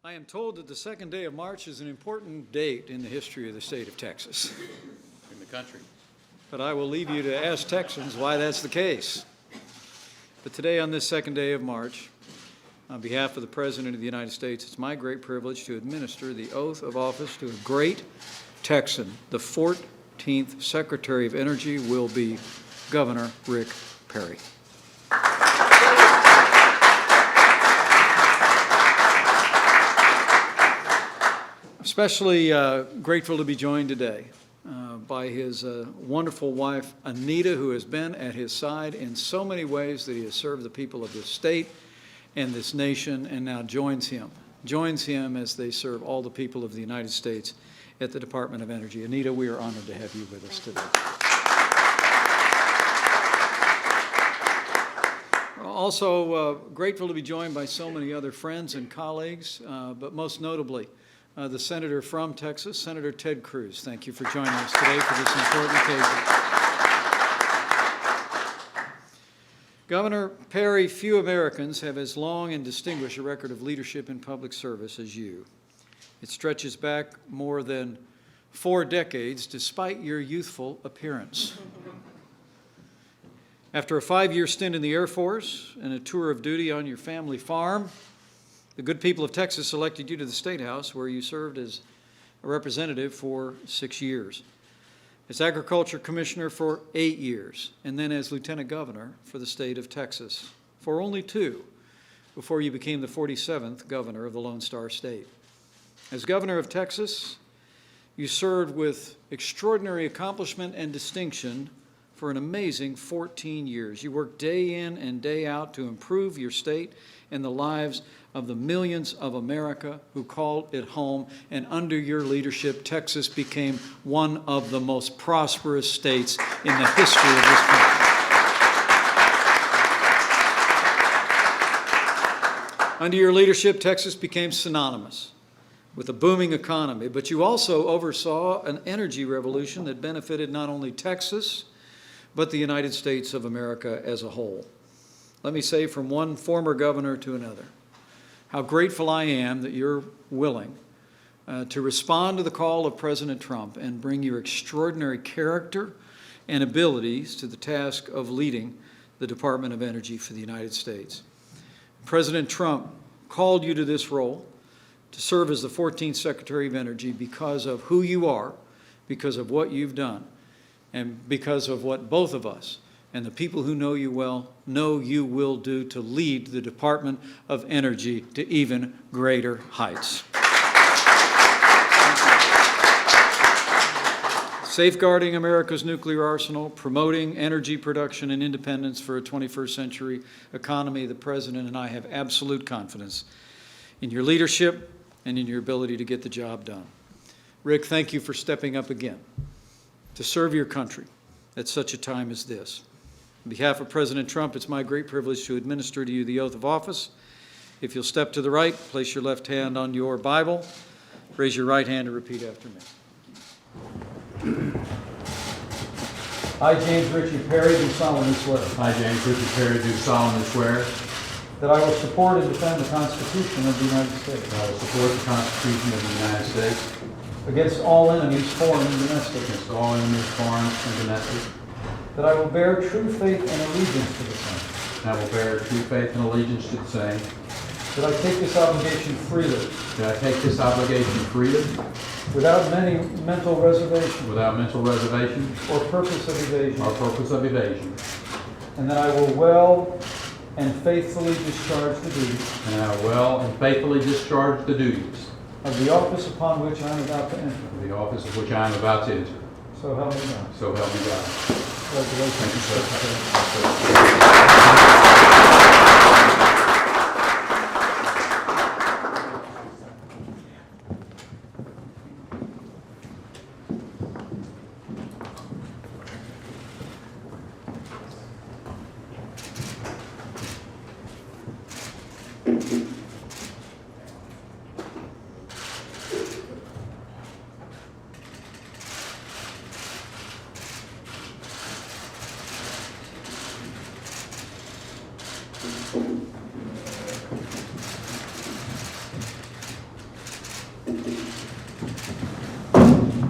I am told that the second day of March is an important date in the history of the state of Texas. In the country. But I will leave you to ask Texans why that's the case. But today, on this second day of March, on behalf of the President of the United States, it's my great privilege to administer the oath of office to a great Texan. The 14th Secretary of Energy will be Governor Rick Perry. Especially grateful to be joined today by his wonderful wife, Anita, who has been at his side in so many ways that he has served the people of this state and this nation, and now joins him as they serve all the people of the United States at the Department of Energy. Anita, we are honored to have you with us today. Also grateful to be joined by so many other friends and colleagues, but most notably, the Senator from Texas, Senator Ted Cruz. Thank you for joining us today for this important occasion. Governor Perry, few Americans have as long and distinguished a record of leadership in public service as you. It stretches back more than 4 decades, despite your youthful appearance. After a 5-year stint in the Air Force and a tour of duty on your family farm, the good people of Texas elected you to the State House, where you served as a representative for 6 years, as Agriculture Commissioner for 8 years, and then as Lieutenant Governor for the state of Texas for only 2, before you became the 47th Governor of the Lone Star State. As Governor of Texas, you served with extraordinary accomplishment and distinction for an amazing 14 years. You worked day in and day out to improve your state and the lives of the millions of America who called it home, and under your leadership, Texas became one of the most prosperous states in the history of this country. Under your leadership, Texas became synonymous with a booming economy, but you also oversaw an energy revolution that benefited not only Texas, but the United States of America as a whole. Let me say from one former governor to another, how grateful I am that you're willing to respond to the call of President Trump and bring your extraordinary character and abilities to the task of leading the Department of Energy for the United States. President Trump called you to this role to serve as the 14th Secretary of Energy because of who you are, because of what you've done, and because of what both of us and the people who know you well know you will do to lead the Department of Energy to even greater heights. Safeguarding America's nuclear arsenal, promoting energy production and independence for a 21st century economy, the President and I have absolute confidence in your leadership and in your ability to get the job done. Rick, thank you for stepping up again to serve your country at such a time as this. On behalf of President Trump, it's my great privilege to administer to you the oath of office. If you'll step to the right, place your left hand on your Bible, raise your right hand and repeat after me. I, James Richard Perry, do solemnly swear. I, James Richard Perry, do solemnly swear that I will support and defend the Constitution of the United States that I will support the Constitution of the United States against all enemies, foreign and domestic, against all enemies, foreign and domestic, that I will bear true faith and allegiance to the same, and I will bear true faith and allegiance to the same, that I take this obligation freely, that I take this obligation freely, without any mental reservation without mental reservation or purpose of evasion, and that I will well and faithfully discharge the duties and I will well and faithfully discharge the duties of the office upon which I am about to enter. of the office of which I am about to enter. So help me God. So help me God. Congratulations. Thank you,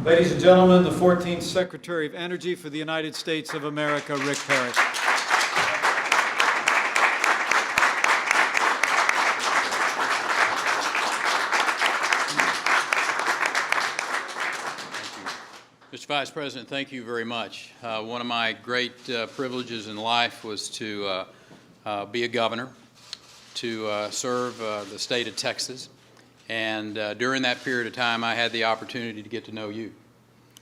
Ladies and gentlemen, the 14th Secretary of Energy for the United States of America, Rick Perry. Mr. Vice President, thank you very much. One of my great privileges in life was to be a governor, to serve the state of Texas, and during that period of time I had the opportunity to get to know you.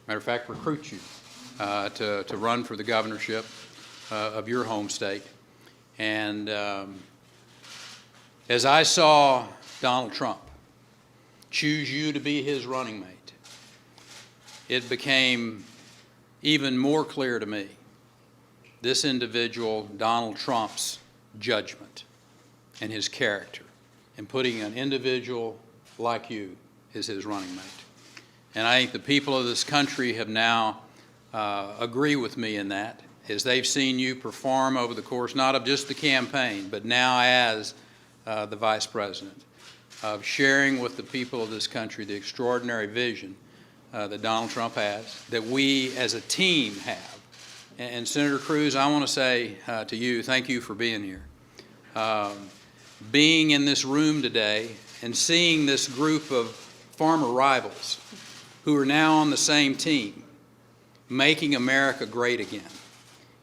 Matter of fact, recruit you to run for the governorship of your home state. And as I saw Donald Trump choose you to be his running mate, it became even more clear to me this individual, Donald Trump's judgment and his character in putting an individual like you as his running mate. And I think the people of this country have now agree with me in that, as they've seen you perform over the course not of just the campaign, but now as the Vice President, of sharing with the people of this country the extraordinary vision that Donald Trump has, that we as a team have. And Senator Cruz, I want to say to you, thank you for being here. Being in this room today and seeing this group of former rivals who are now on the same team, making America great again,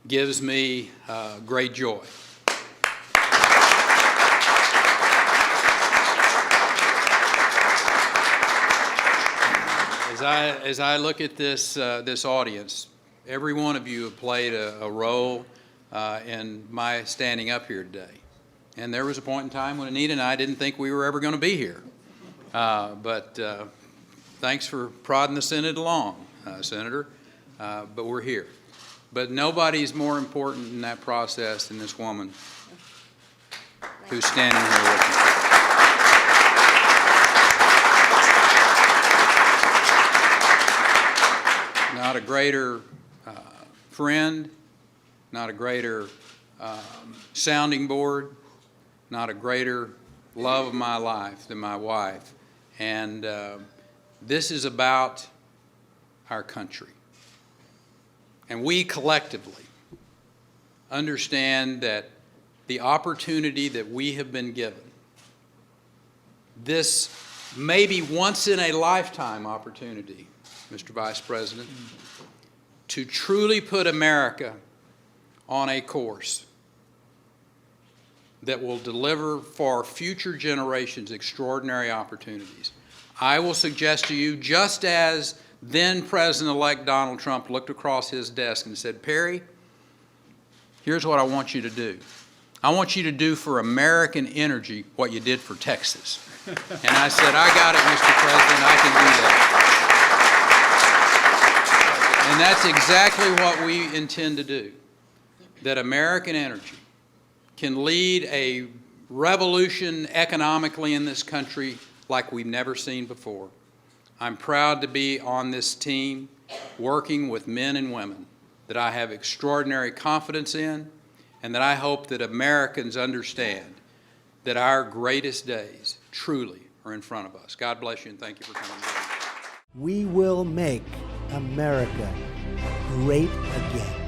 gives me great joy. As I look at this audience, every one of you have played a role in my standing up here today. And there was a point in time when Anita and I didn't think we were ever going to be here. But thanks for prodding the Senate along, Senator. But we're here. But nobody's more important in that process than this woman who's standing here with me. Not a greater friend, not a greater sounding board, not a greater love of my life than my wife. And this is about our country. And we collectively understand that the opportunity that we have been given, this maybe once in a lifetime opportunity, Mr. Vice President, to truly put America on a course that will deliver for future generations extraordinary opportunities. I will suggest to you, just as then President-elect Donald Trump looked across his desk and said, Perry, here's what I want you to do. I want you to do for American energy what you did for Texas. And I said, I got it, Mr. President, I can do that. And that's exactly what we intend to do, that American energy can lead a revolution economically in this country like we've never seen before. I'm proud to be on this team working with men and women that I have extraordinary confidence in, and that I hope that Americans understand that our greatest days truly are in front of us. God bless you, and thank you for coming. We will make America great again.